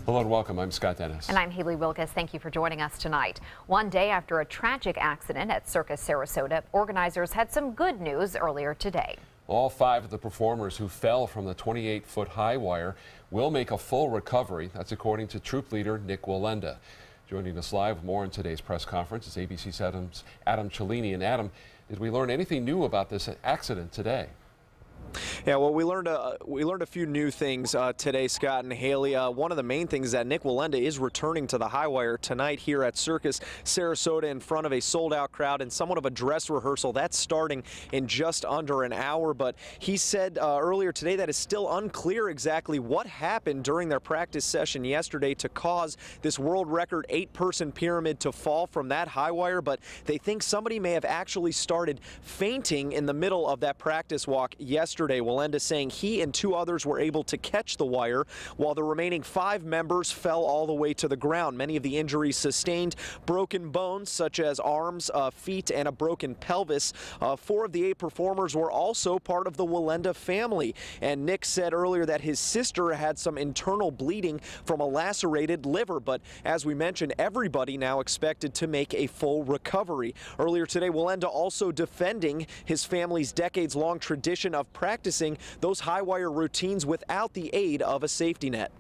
Hello and welcome. I'm Scott Dennis. And I'm Haley Wilkes. Thank you for joining us tonight. One day after a tragic accident at Circus Sarasota, organizers had some good news earlier today. All 5 of the performers who fell from the 28-foot high wire will make a full recovery. That's according to troop leader Nick Wallenda. Joining us live with more in today's press conference is ABC 7's Adam Cellini. And Adam, did we learn anything new about this accident today? Yeah, well, we learned a few new things today, Scott and Haley. One of the main things is that Nick Wallenda is returning to the high wire tonight here at Circus Sarasota in front of a sold-out crowd and somewhat of a dress rehearsal. That's starting in just under an hour, but he said earlier today that it's still unclear exactly what happened during their practice session yesterday to cause this world record 8-person pyramid to fall from that high wire, but they think somebody may have actually started fainting in the middle of that practice walk yesterday. Wallenda saying he and 2 others were able to catch the wire while the remaining 5 members fell all the way to the ground. Many of the injuries sustained broken bones such as arms, feet, and a broken pelvis. 4 of the 8 performers were also part of the Wallenda family. And Nick said earlier that his sister had some internal bleeding from a lacerated liver. But as we mentioned, everybody now expected to make a full recovery. Earlier today, Wallenda also defending his family's decades-long tradition of practicing those high wire routines without the aid of a safety net.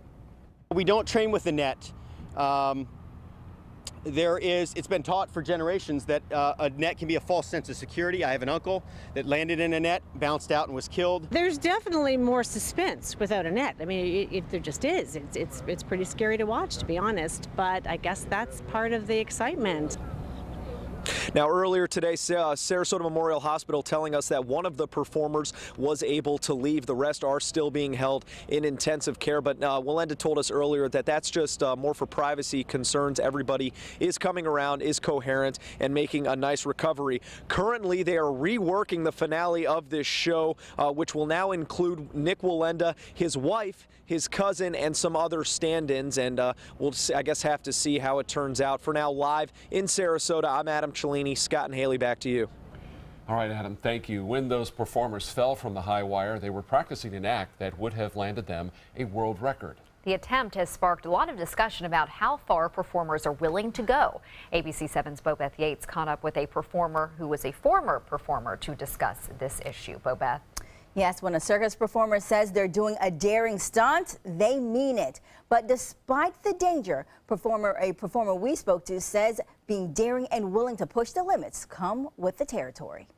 We don't train with the net. It's been taught for generations that a net can be a false sense of security. I have an uncle that landed in a net, bounced out, and was killed. There's definitely more suspense without a net. I mean, there just is. It's pretty scary to watch, to be honest, but I guess that's part of the excitement. Now, earlier today, Sarasota Memorial Hospital telling us that one of the performers was able to leave. The rest are still being held in intensive care. But Wallenda told us earlier that that's just more for privacy concerns. Everybody is coming around, is coherent, and making a nice recovery. Currently, they are reworking the finale of this show, which will now include Nick Wallenda, his wife, his cousin, and some other stand-ins. And we'll, I guess, have to see how it turns out. For now, live in Sarasota, I'm Adam Cellini. Scott and Haley, back to you. All right, Adam, thank you. When those performers fell from the high wire, they were practicing an act that would have landed them a world record. The attempt has sparked a lot of discussion about how far performers are willing to go. ABC 7's Bobeth Yates caught up with a performer who was a former performer to discuss this issue. Bobeth. Yes, when a circus performer says they're doing a daring stunt, they mean it. But despite the danger, a performer we spoke to says being daring and willing to push the limits come with the territory.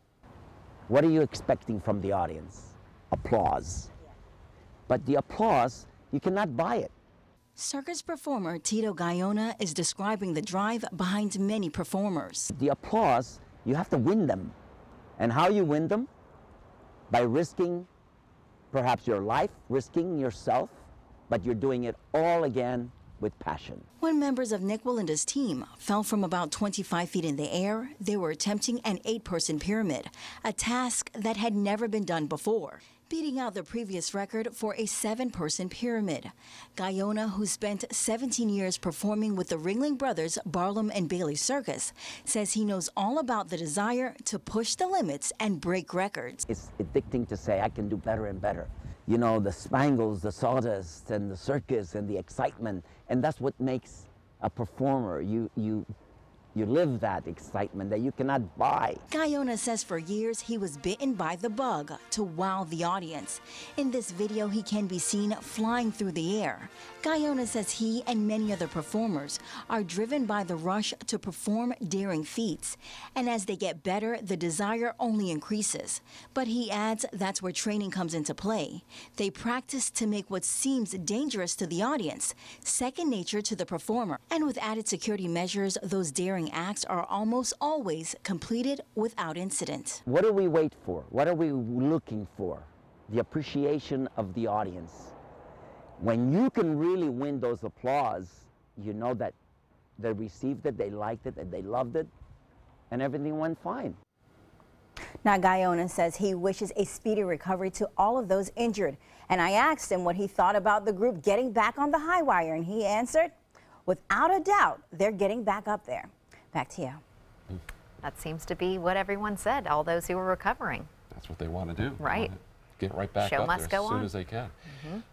What are you expecting from the audience? Applause. But the applause, you cannot buy it. Circus performer Tito Gaiona is describing the drive behind many performers. The applause, you have to win them. And how you win them? By risking perhaps your life, risking yourself, but you're doing it all again with passion. When members of Nick Wallenda's team fell from about 25 feet in the air, they were attempting an 8-person pyramid, a task that had never been done before, beating out the previous record for a 7-person pyramid. Gaiona, who spent 17 years performing with the Ringling Brothers Barnum and Bailey Circus, says he knows all about the desire to push the limits and break records. It's addicting to say I can do better and better. You know, the spangles, the sawdust, and the circus, and the excitement, and that's what makes a performer. You live that excitement that you cannot buy. Gaiona says for years he was bitten by the bug to wow the audience. In this video, he can be seen flying through the air. Gaiona says he and many other performers are driven by the rush to perform daring feats. And as they get better, the desire only increases. But he adds that's where training comes into play. They practice to make what seems dangerous to the audience second nature to the performer. And with added security measures, those daring acts are almost always completed without incident. What do we wait for? What are we looking for? The appreciation of the audience. When you can really win those applause, you know that they received it, they liked it, and they loved it, and everything went fine. Now, Gaiona says he wishes a speedy recovery to all of those injured. And I asked him what he thought about the group getting back on the high wire, and he answered, without a doubt, they're getting back up there. Back to you. That seems to be what everyone said, all those who were recovering. That's what they want to do. Right. get right back Show up there must as go soon on. as they can.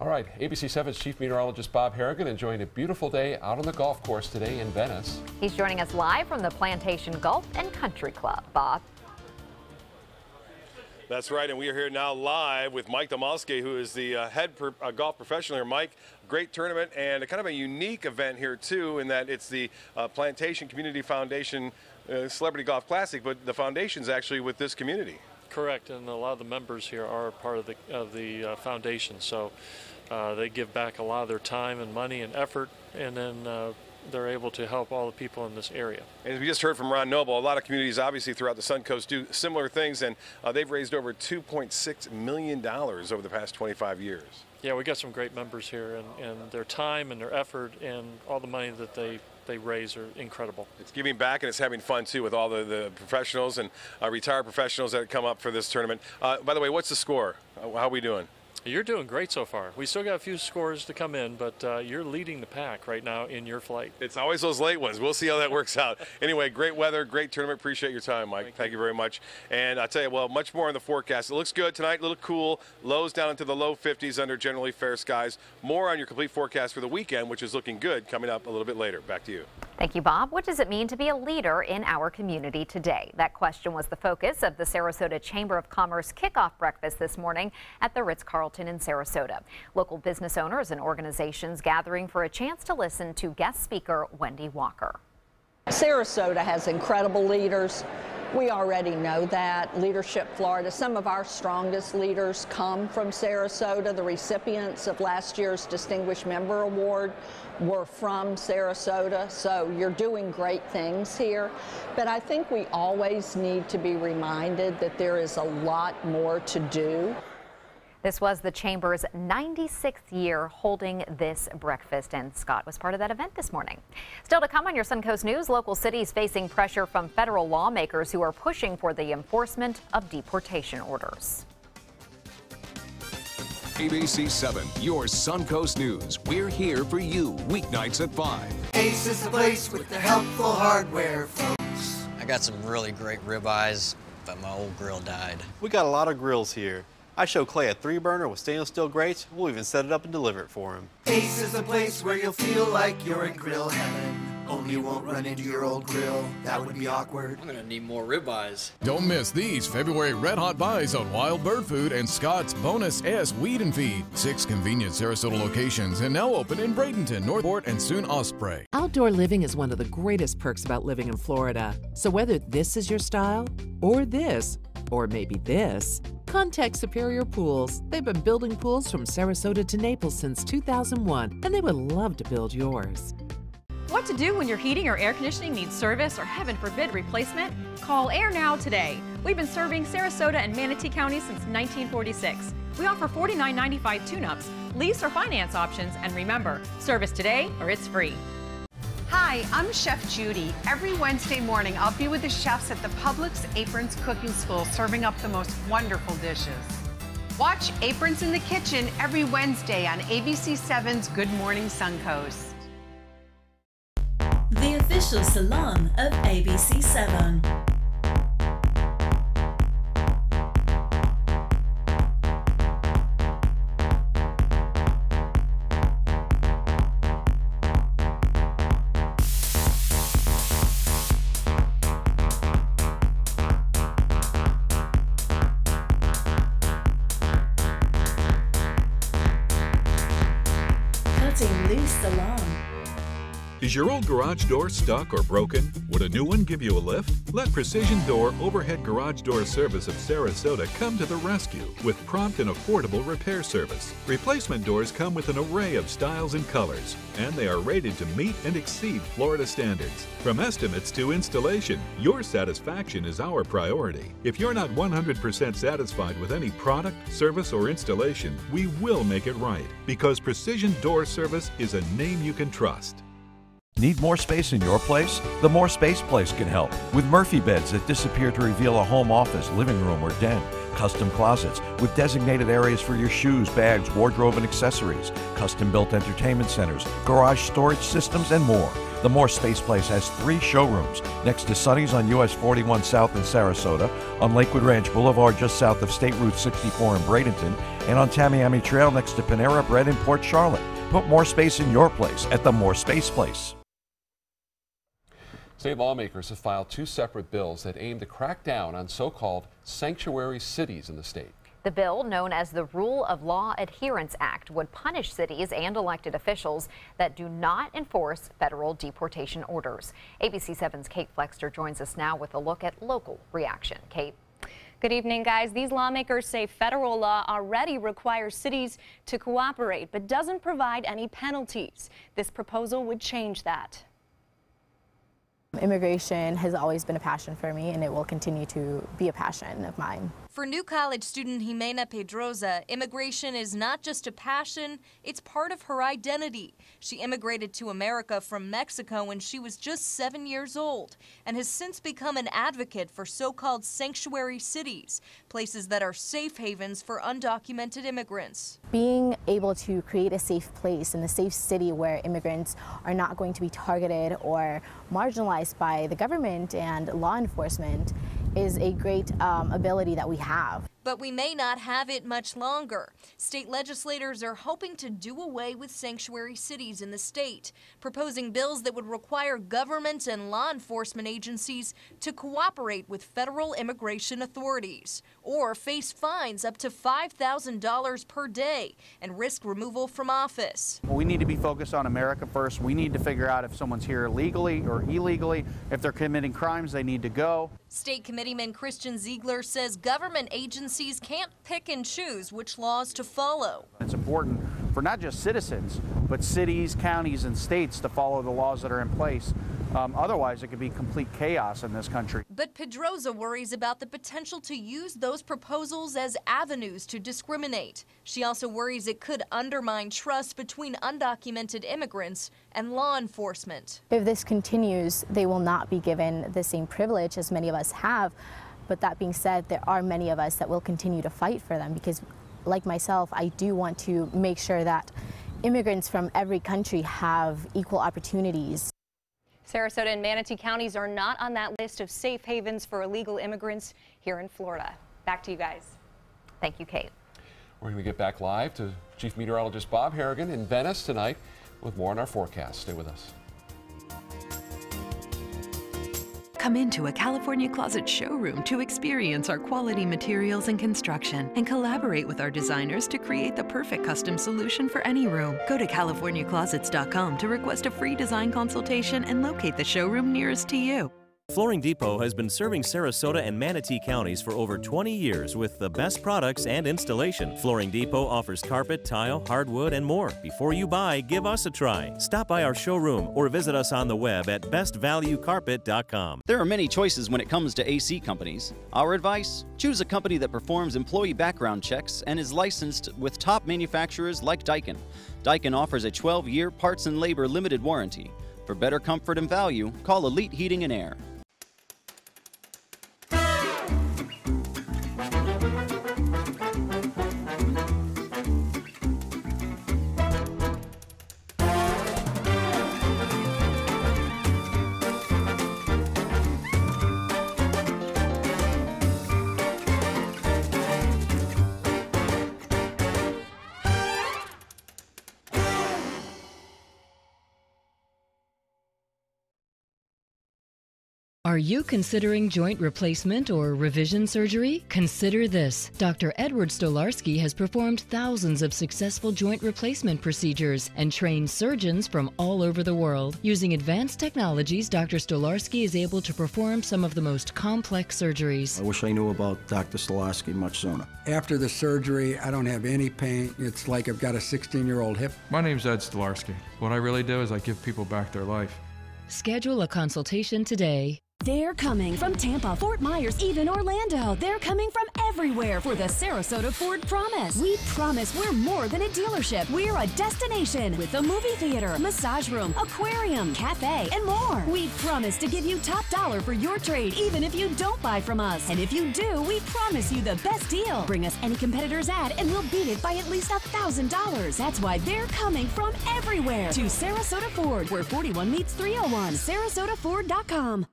All right, ABC 7's Chief Meteorologist Bob Harrigan enjoying a beautiful day out on the golf course today in Venice. He's joining us live from the Plantation Golf and Country Club. Bob. That's right, and we are here now live with Mike Domalski, who is the head golf professional here. Mike, great tournament and a kind of a unique event here too, in that it's the Plantation Community Foundation Celebrity Golf Classic, but the foundation's actually with this community. Correct, and a lot of the members here are part of the foundation, so they give back a lot of their time and money and effort, and then they're able to help all the people in this area. And as we just heard from Ron Noble, a lot of communities obviously throughout the Suncoast do similar things, and they've raised over $2.6 million over the past 25 years. Yeah, we got some great members here, and their time and their effort and all the money that they raise are incredible. It's giving back and it's having fun too with all the professionals and retired professionals that come up for this tournament. By the way, what's the score? How are we doing? You're doing great so far. We still got a few scores to come in, but you're leading the pack right now in your flight. It's always those late ones. We'll see how that works out. Anyway, great weather, great tournament. Appreciate your time, Mike. Thank you very much. And I'll tell you, well, much more in the forecast. It looks good tonight, a little cool. Lows down into the low 50s under generally fair skies. More on your complete forecast for the weekend, which is looking good, coming up a little bit later. Back to you. Thank you, Bob. What does it mean to be a leader in our community today? That question was the focus of the Sarasota Chamber of Commerce kickoff breakfast this morning at the Ritz-Carlton in Sarasota. Local business owners and organizations gathering for a chance to listen to guest speaker Wendy Walker. Sarasota has incredible leaders. We already know that. Leadership Florida, some of our strongest leaders come from Sarasota. The recipients of last year's Distinguished Member Award were from Sarasota, so you're doing great things here. But I think we always need to be reminded that there is a lot more to do. This was the Chamber's 96th year holding this breakfast, and Scott was part of that event this morning. Still to come on your Suncoast News, local cities facing pressure from federal lawmakers who are pushing for the enforcement of deportation orders. ABC 7, your Suncoast News. We're here for you weeknights at 5. Ace is the place with the helpful hardware, folks. I got some really great ribeyes, but my old grill died. We got a lot of grills here. I show Clay a 3-burner with stainless steel grates. We'll even set it up and deliver it for him. Ace is the place where you'll feel like you're in grill heaven. Only you won't run into your old grill. That would be awkward. I'm gonna need more ribeyes. Don't miss these February red hot buys on Wild Bird Food and Scott's Bonus S Weed and Feed. 6 convenient Sarasota locations and now open in Bradenton, Northport, and soon Osprey. Outdoor living is one of the greatest perks about living in Florida. So whether this is your style, or this, or maybe this, contact Superior Pools. They've been building pools from Sarasota to Naples since 2001, and they would love to build yours. What to do when your heating or air conditioning needs service or, heaven forbid, replacement? Call Air Now today. We've been serving Sarasota and Manatee County since 1946. We offer $49.95 tune-ups, lease or finance options, and remember, service today or it's free. Hi, I'm Chef Judy. Every Wednesday morning, I'll be with the chefs at the Publix Aprons Cooking School serving up the most wonderful dishes. Watch Aprons in the Kitchen every Wednesday on ABC 7's Good Morning Suncoast. The official salon of ABC 7. Cutting Loose Salon. Is your old garage door stuck or broken? Would a new one give you a lift? Let Precision Door Overhead Garage Door Service of Sarasota come to the rescue with prompt and affordable repair service. Replacement doors come with an array of styles and colors, and they are rated to meet and exceed Florida standards. From estimates to installation, your satisfaction is our priority. If you're not 100% satisfied with any product, service, or installation, we will make it right, because Precision Door Service is a name you can trust. Need more space in your place? The More Space Place can help with Murphy beds that disappear to reveal a home office, living room, or den. Custom closets with designated areas for your shoes, bags, wardrobe, and accessories. Custom-built entertainment centers, garage storage systems, and more. The More Space Place has 3 showrooms next to Sonny's on US 41 South in Sarasota, on Lakewood Ranch Boulevard just south of State Route 64 in Bradenton, and on Tamiami Trail next to Panera Bread in Port Charlotte. Put more space in your place at the More Space Place. State lawmakers have filed 2 separate bills that aim to crack down on so-called sanctuary cities in the state. The bill, known as the Rule of Law Adherence Act, would punish cities and elected officials that do not enforce federal deportation orders. ABC 7's Kate Flexter joins us now with a look at local reaction. Kate. Good evening, guys. These lawmakers say federal law already requires cities to cooperate, but doesn't provide any penalties. This proposal would change that. Immigration has always been a passion for me, and it will continue to be a passion of mine. For new college student Jimena Pedroza, immigration is not just a passion, it's part of her identity. She immigrated to America from Mexico when she was just 7 years old and has since become an advocate for so-called sanctuary cities, places that are safe havens for undocumented immigrants. Being able to create a safe place and a safe city where immigrants are not going to be targeted or marginalized by the government and law enforcement is a great ability that we have. But we may not have it much longer. State legislators are hoping to do away with sanctuary cities in the state, proposing bills that would require government and law enforcement agencies to cooperate with federal immigration authorities or face fines up to $5,000 per day and risk removal from office. We need to be focused on America first. We need to figure out if someone's here legally or illegally. If they're committing crimes, they need to go. State Committeeman Christian Ziegler says government agencies can't pick and choose which laws to follow. It's important for not just citizens, but cities, counties, and states to follow the laws that are in place. Otherwise, it could be complete chaos in this country. But Pedroza worries about the potential to use those proposals as avenues to discriminate. She also worries it could undermine trust between undocumented immigrants and law enforcement. If this continues, they will not be given the same privilege as many of us have. But that being said, there are many of us that will continue to fight for them because, like myself, I do want to make sure that immigrants from every country have equal opportunities. Sarasota and Manatee counties are not on that list of safe havens for illegal immigrants here in Florida. Back to you guys. Thank you, Kate. We're going to get back live to Chief Meteorologist Bob Harrigan in Venice tonight with more on our forecast. Stay with us. Come into a California Closet showroom to experience our quality materials and construction and collaborate with our designers to create the perfect custom solution for any room. Go to CaliforniaClosets.com to request a free design consultation and locate the showroom nearest to you. Flooring Depot has been serving Sarasota and Manatee counties for over 20 years with the best products and installation. Flooring Depot offers carpet, tile, hardwood, and more. Before you buy, give us a try. Stop by our showroom or visit us on the web at bestvaluecarpet.com. There are many choices when it comes to AC companies. Our advice? Choose a company that performs employee background checks and is licensed with top manufacturers like Daikin. Daikin offers a 12-year parts and labor limited warranty. For better comfort and value, call Elite Heating and Air. Are you considering joint replacement or revision surgery? Consider this. Dr. Edward Stolarski has performed thousands of successful joint replacement procedures and trained surgeons from all over the world. Using advanced technologies, Dr. Stolarski is able to perform some of the most complex surgeries. I wish I knew about Dr. Stolarski much sooner. After the surgery, I don't have any pain. It's like I've got a 16-year-old hip. My name's Ed Stolarski. What I really do is I give people back their life. Schedule a consultation today. They're coming from Tampa, Fort Myers, even Orlando. They're coming from everywhere for the Sarasota Ford Promise. We promise we're more than a dealership. We're a destination with a movie theater, massage room, aquarium, cafe, and more. We promise to give you top dollar for your trade, even if you don't buy from us. And if you do, we promise you the best deal. Bring us any competitor's ad, and we'll beat it by at least $1,000. $1,000. That's why they're coming from everywhere to Sarasota Ford, where 41 meets 301. SarasotaFord.com.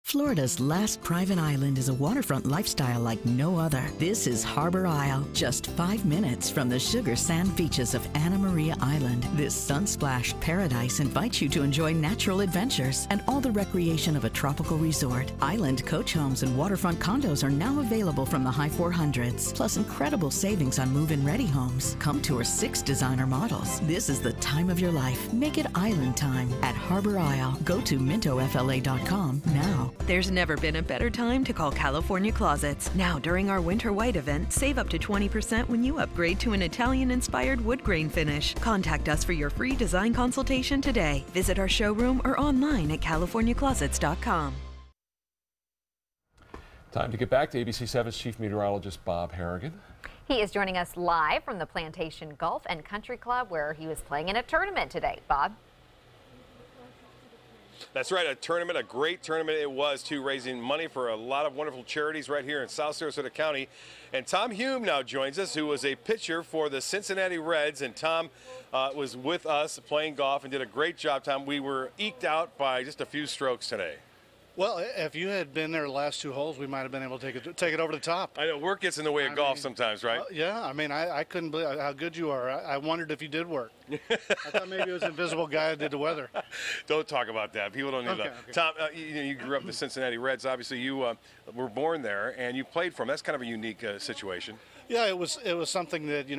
Florida's last private island is a waterfront lifestyle like no other. This is Harbor Isle, just 5 minutes from the sugar sand beaches of Anna Maria Island. This sun-splashed paradise invites you to enjoy natural adventures and all the recreation of a tropical resort. Island coach homes and waterfront condos are now available from the high 400s, plus incredible savings on move-in ready homes. Come tour 6 designer models. This is the time of your life. Make it island time at Harbor Isle. Go to mintofla.com now. There's never been a better time to call California Closets. Now, during our Winter White event, save up to 20% when you upgrade to an Italian-inspired wood grain finish. Contact us for your free design consultation today. Visit our showroom or online at californiaclosets.com. Time to get back to ABC 7's Chief Meteorologist Bob Harrigan. He is joining us live from the Plantation Golf and Country Club, where he was playing in a tournament today. Bob? That's right, a tournament, a great tournament it was, too, raising money for a lot of wonderful charities right here in South Sarasota County. And Tom Hume now joins us, who was a pitcher for the Cincinnati Reds. And Tom was with us playing golf and did a great job, Tom. We were eked out by just a few strokes today. Well, if you had been there the last 2 holes, we might have been able to take it over the top. I know, work gets in the way of golf sometimes, right? Yeah, I mean, I couldn't believe how good you are. I wondered if you did work. I thought maybe it was an invisible guy that did the weather. Don't talk about that. People don't need that. Okay. Tom, you grew up in the Cincinnati Reds. Obviously, you were born there, and you played for them. That's kind of a unique situation. Yeah, it was something that,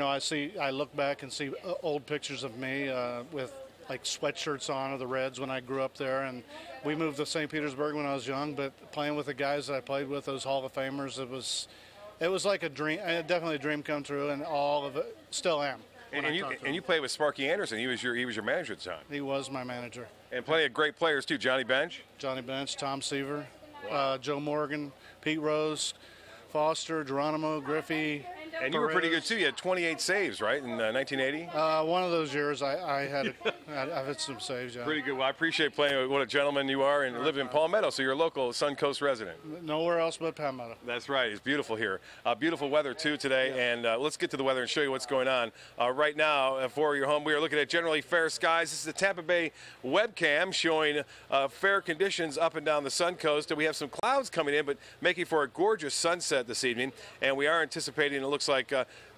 I look back and see old pictures of me with like sweatshirts on of the Reds when I grew up there, and we moved to St. Petersburg when I was young, but playing with the guys that I played with, those Hall of Famers, it was like a dream, definitely a dream come true, and all of it still am. And you played with Sparky Anderson. He was your manager at the time. He was my manager. And plenty of great players too. Johnny Bench, Tom Seaver, Joe Morgan, Pete Rose, Foster, Geronimo, Griffey. And you were pretty good too. You had 28 saves, right, in 1980? One of those years, I've had some saves. Yeah. Pretty good. Well, I appreciate playing with what a gentleman you are, and live in Palmetto, so you're a local Suncoast resident. Nowhere else but Palmetto. That's right. It's beautiful here. Beautiful weather too today, and let's get to the weather and show you what's going on right now. For your home, we are looking at generally fair skies. This is the Tampa Bay webcam showing fair conditions up and down the Suncoast. And we have some clouds coming in, but making for a gorgeous sunset this evening. And we are anticipating, it looks like,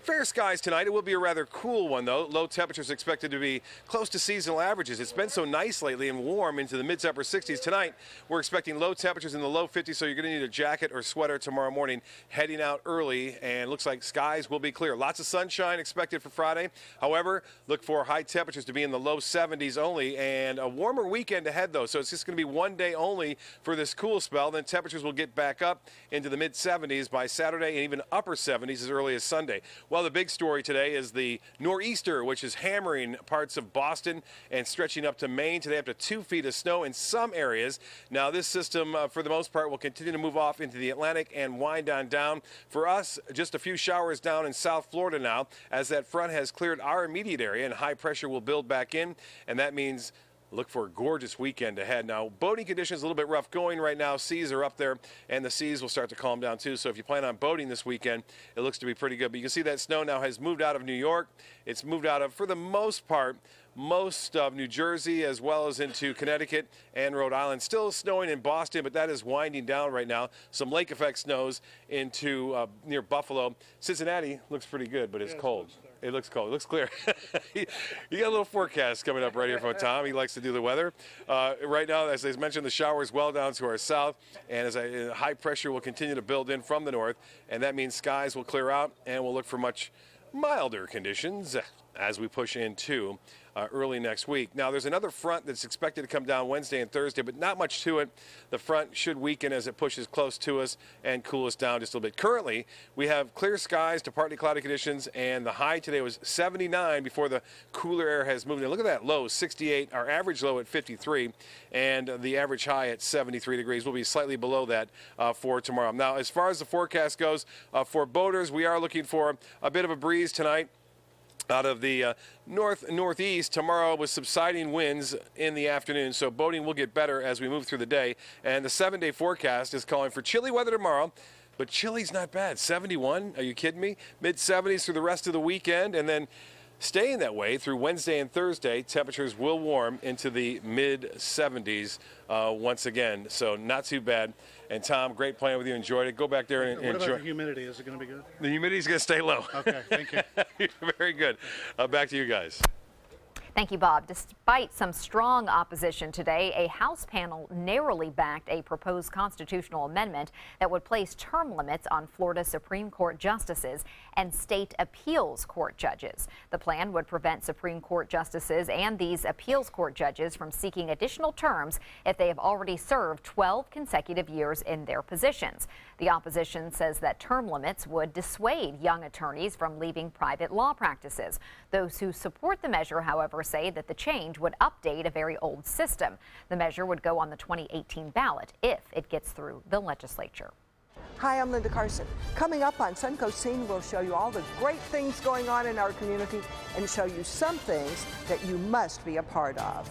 fair skies tonight. It will be a rather cool one, though. Low temperatures expected to be close to seasonal averages. It's been so nice lately and warm into the mid-to-upper 60s. Tonight, we're expecting low temperatures in the low 50s, so you're going to need a jacket or sweater tomorrow morning heading out early, and looks like skies will be clear. Lots of sunshine expected for Friday. However, look for high temperatures to be in the low 70s only, and a warmer weekend ahead, though, so it's just going to be one day only for this cool spell. Then temperatures will get back up into the mid-70s by Saturday and even upper 70s as early as Sunday. Well, the big story today is the nor'easter, which is hammering parts of Boston and stretching up to Maine. Today, up to 2 feet of snow in some areas. Now, this system, for the most part, will continue to move off into the Atlantic and wind on down. For us, just a few showers down in South Florida now, as that front has cleared our immediate area and high pressure will build back in, and that means look for a gorgeous weekend ahead. Now, boating conditions a little bit rough going right now. Seas are up there, and the seas will start to calm down too. So if you plan on boating this weekend, it looks to be pretty good. But you can see that snow now has moved out of New York. It's moved out of, for the most part, most of New Jersey, as well as into Connecticut and Rhode Island. Still snowing in Boston, but that is winding down right now. Some lake effect snows into near Buffalo. Cincinnati looks pretty good, but it's cold. It looks cold. It looks clear. You got a little forecast coming up right here from Tom. He likes to do the weather. Right now, as I mentioned, the showers well down to our south, and high pressure will continue to build in from the north, and that means skies will clear out, and we'll look for much milder conditions as we push into early next week. Now, there's another front that's expected to come down Wednesday and Thursday, but not much to it. The front should weaken as it pushes close to us and cool us down just a little bit. Currently, we have clear skies to partly cloudy conditions, and the high today was 79 before the cooler air has moved in. Look at that low, 68, our average low at 53, and the average high at 73 degrees. We'll be slightly below that for tomorrow. Now, as far as the forecast goes, for boaters, we are looking for a bit of a breeze tonight out of the northeast tomorrow with subsiding winds in the afternoon, so boating will get better as we move through the day. And the 7-day forecast is calling for chilly weather tomorrow, but chilly's not bad. 71, are you kidding me? Mid-70s through the rest of the weekend, and then staying that way through Wednesday and Thursday. Temperatures will warm into the mid-70s once again, so not too bad. And Tom, great playing with you. Enjoyed it. Go back there and What enjoy. about the humidity? Is it going to be good? The humidity is going to stay low. Okay, thank you. Very good. Back to you guys. Thank you, Bob. Despite some strong opposition today, a House panel narrowly backed a proposed constitutional amendment that would place term limits on Florida Supreme Court justices and state appeals court judges. The plan would prevent Supreme Court justices and these appeals court judges from seeking additional terms if they have already served 12 consecutive years in their positions. The opposition says that term limits would dissuade young attorneys from leaving private law practices. Those who support the measure, however, say that the change would update a very old system. The measure would go on the 2018 ballot if it gets through the legislature. Hi, I'm Linda Carson. Coming up on Suncoast Scene, we'll show you all the great things going on in our community and show you some things that you must be a part of.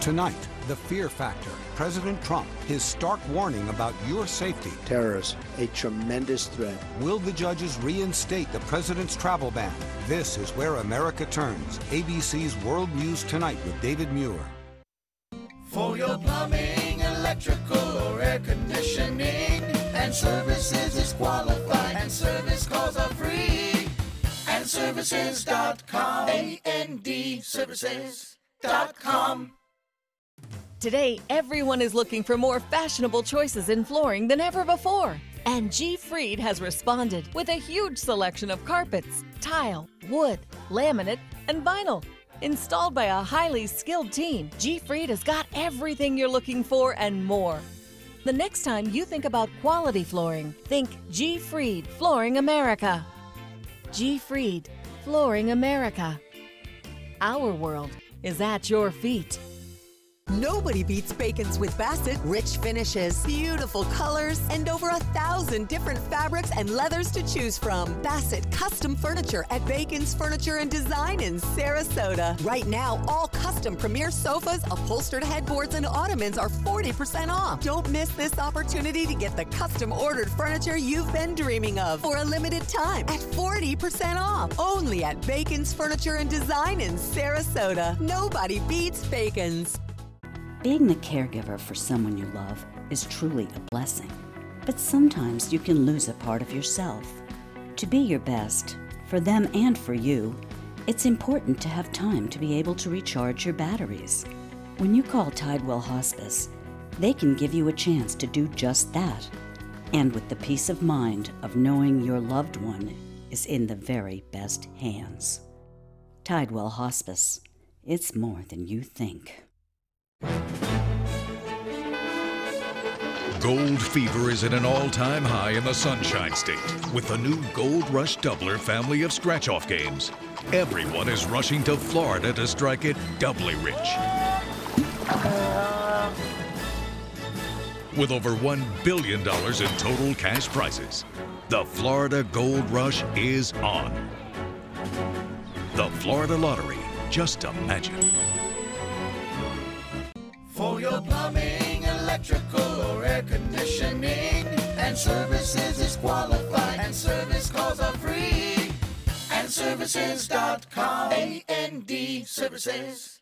Tonight, the fear factor. President Trump, his stark warning about your safety. Terrorism, a tremendous threat. Will the judges reinstate the president's travel ban? This is where America turns. ABC's World News Tonight with David Muir. For your plumbing, electrical, or air conditioning, and services is qualified, and service calls are free. And services.com, A-N-D, services.com. Today, everyone is looking for more fashionable choices in flooring than ever before. And G. Fried has responded with a huge selection of carpets, tile, wood, laminate, and vinyl. Installed by a highly skilled team, G. Fried has got everything you're looking for and more. The next time you think about quality flooring, think G. Fried Flooring America. G. Fried Flooring America. Our world is at your feet. Nobody beats Bacon's with Bassett. Rich finishes, beautiful colors, and over 1,000 different fabrics and leathers to choose from. Bassett Custom Furniture at Bacon's Furniture and Design in Sarasota. Right now, all custom premier sofas, upholstered headboards, and ottomans are 40% off. Don't miss this opportunity to get the custom ordered furniture you've been dreaming of for a limited time at 40% off. Only at Bacon's Furniture and Design in Sarasota. Nobody beats Bacon's. Being the caregiver for someone you love is truly a blessing. But sometimes you can lose a part of yourself. To be your best, for them and for you, it's important to have time to be able to recharge your batteries. When you call Tidewell Hospice, they can give you a chance to do just that. And with the peace of mind of knowing your loved one is in the very best hands. Tidewell Hospice. It's more than you think. Gold fever is at an all-time high in the Sunshine State with the new Gold Rush Doubler family of scratch-off games. Everyone is rushing to Florida to strike it doubly rich. With over $1 billion in total cash prizes, the Florida Gold Rush is on. The Florida Lottery, just imagine. For your plumbing, electrical, or air conditioning, and services is qualified, and service calls are free. And services.com, A-N-D, services.com.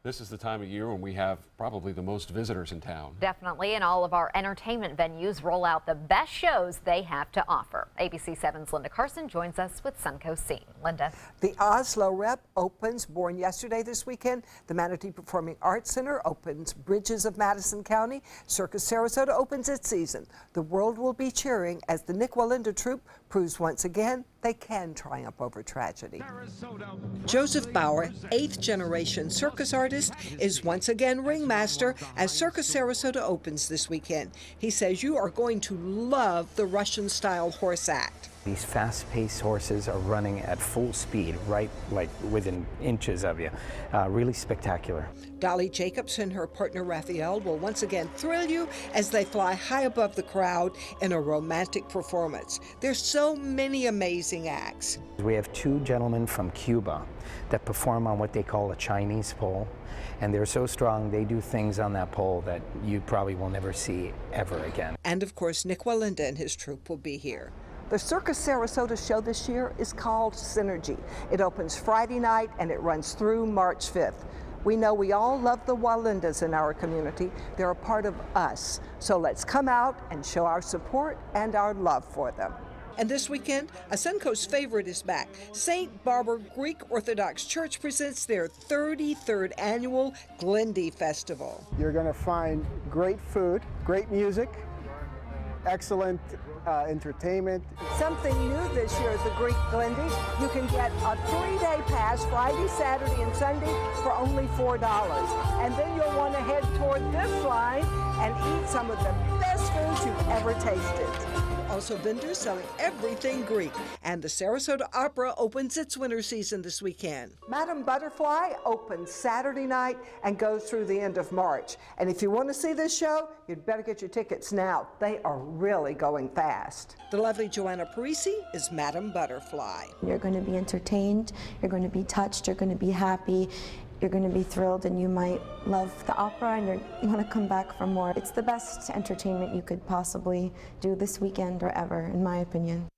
This is the time of year when we have probably the most visitors in town. Definitely, and all of our entertainment venues roll out the best shows they have to offer. ABC 7's Linda Carson joins us with Suncoast Scene. Linda. The Oslo Rep opens, born yesterday this weekend. The Manatee Performing Arts Center opens Bridges of Madison County. Circus Sarasota opens its season. The world will be cheering as the Nick Walenda troupe proves once again they can triumph over tragedy. Joseph Bauer, 8th generation circus artist, is once again ringmaster as Circus Sarasota opens this weekend. He says you are going to love the Russian-style horse act. These fast-paced horses are running at full speed, right like within inches of you. Really spectacular. Dolly Jacobs and her partner Raphael will once again thrill you as they fly high above the crowd in a romantic performance. There's so many amazing acts. We have two gentlemen from Cuba that perform on what they call a Chinese pole, and they're so strong they do things on that pole that you probably will never see ever again. And of course, Nick Wallinda and his troupe will be here. The Circus Sarasota show this year is called Synergy. It opens Friday night and it runs through March 5th. We know we all love the Wallindas in our community. They're a part of us. So let's come out and show our support and our love for them. And this weekend, a Suncoast favorite is back. St. Barbara Greek Orthodox Church presents their 33rd annual Glendy Festival. You're going to find great food, great music, excellent entertainment. Something new this year at the Greek Glendy. You can get a 3-day pass Friday, Saturday, and Sunday for only $4. And then you'll want to head toward this line and eat some of the best foods you've ever tasted. Also vendors selling everything Greek. And the Sarasota Opera opens its winter season this weekend. Madame Butterfly opens Saturday night and goes through the end of March. And if you want to see this show, you'd better get your tickets now. They are really going fast. The lovely Joanna Parisi is Madame Butterfly. You're going to be entertained, you're going to be touched, you're going to be happy. You're going to be thrilled, and you might love the opera and you want to come back for more. It's the best entertainment you could possibly do this weekend or ever, in my opinion.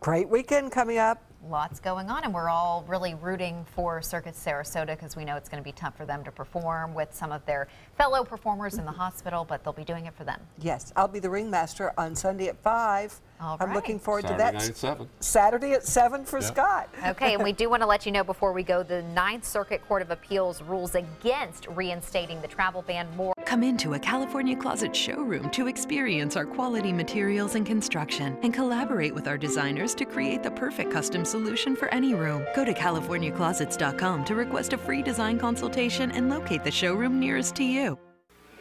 Great weekend coming up. Lots going on, and we're all really rooting for Circus Sarasota because we know it's going to be tough for them to perform with some of their fellow performers in the hospital, but they'll be doing it for them. Yes, I'll be the ringmaster on Sunday at 5. All I'm right. looking forward Saturday to that. Night at 7. Saturday at 7 for Scott. Okay, and we do want to let you know before we go, the 9th Circuit Court of Appeals rules against reinstating the travel ban. More. Come into a California Closet showroom to experience our quality materials and construction and collaborate with our designers to create the perfect custom solution for any room. Go to CaliforniaClosets.com to request a free design consultation and locate the showroom nearest to you.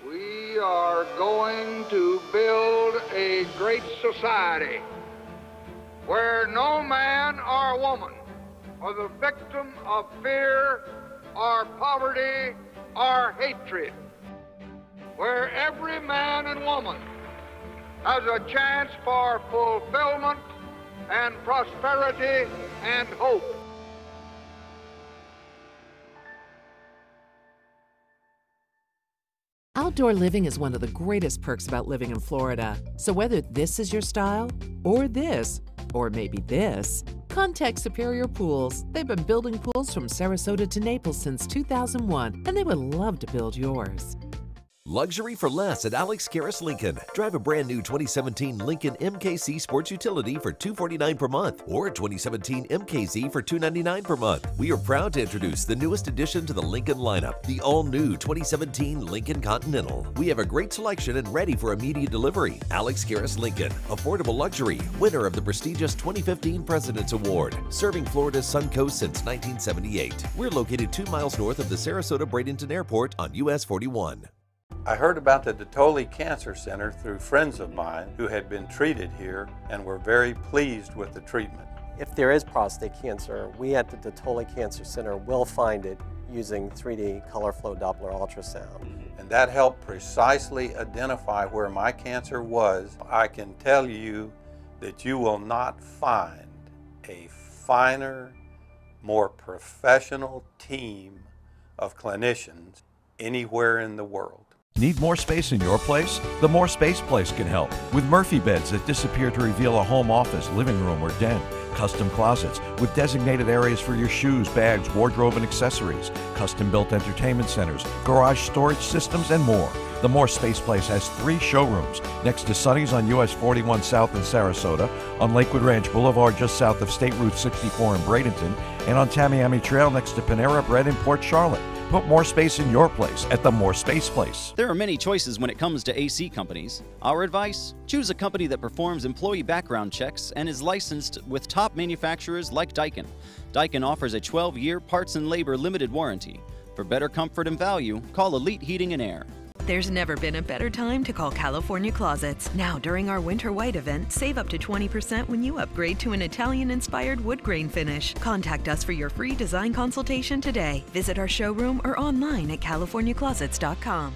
We are going to build a great society where no man or woman are the victim of fear or poverty or hatred, where every man and woman has a chance for fulfillment and prosperity and hope. Outdoor living is one of the greatest perks about living in Florida. So whether this is your style, or this, or maybe this, contact Superior Pools. They've been building pools from Sarasota to Naples since 2001, and they would love to build yours. Luxury for less at Alex Karras Lincoln. Drive a brand new 2017 Lincoln MKC Sports Utility for $249 per month or 2017 MKZ for $299 per month. We are proud to introduce the newest addition to the Lincoln lineup, the all-new 2017 Lincoln Continental. We have a great selection and ready for immediate delivery. Alex Karras Lincoln, affordable luxury, winner of the prestigious 2015 President's Award, serving Florida's Suncoast since 1978. We're located 2 miles north of the Sarasota-Bradenton Airport on US 41. I heard about the Dottoli Cancer Center through friends of mine who had been treated here and were very pleased with the treatment. If there is prostate cancer, we at the Dottoli Cancer Center will find it using 3D color flow Doppler ultrasound. And that helped precisely identify where my cancer was. I can tell you that you will not find a finer, more professional team of clinicians anywhere in the world. Need more space in your place? The More Space Place can help. With Murphy beds that disappear to reveal a home office, living room, or den. Custom closets with designated areas for your shoes, bags, wardrobe, and accessories. Custom-built entertainment centers, garage storage systems, and more. The More Space Place has 3 showrooms next to Sunny's on US 41 South in Sarasota, on Lakewood Ranch Boulevard just south of State Route 64 in Bradenton, and on Tamiami Trail next to Panera Bread in Port Charlotte. Put more space in your place at the More Space Place. There are many choices when it comes to AC companies. Our advice? Choose a company that performs employee background checks and is licensed with top manufacturers like Daikin. Daikin offers a 12-year parts and labor limited warranty. For better comfort and value, call Elite Heating and Air. There's never been a better time to call California Closets. Now, during our Winter White event, save up to 20% when you upgrade to an Italian-inspired wood grain finish. Contact us for your free design consultation today. Visit our showroom or online at californiaclosets.com.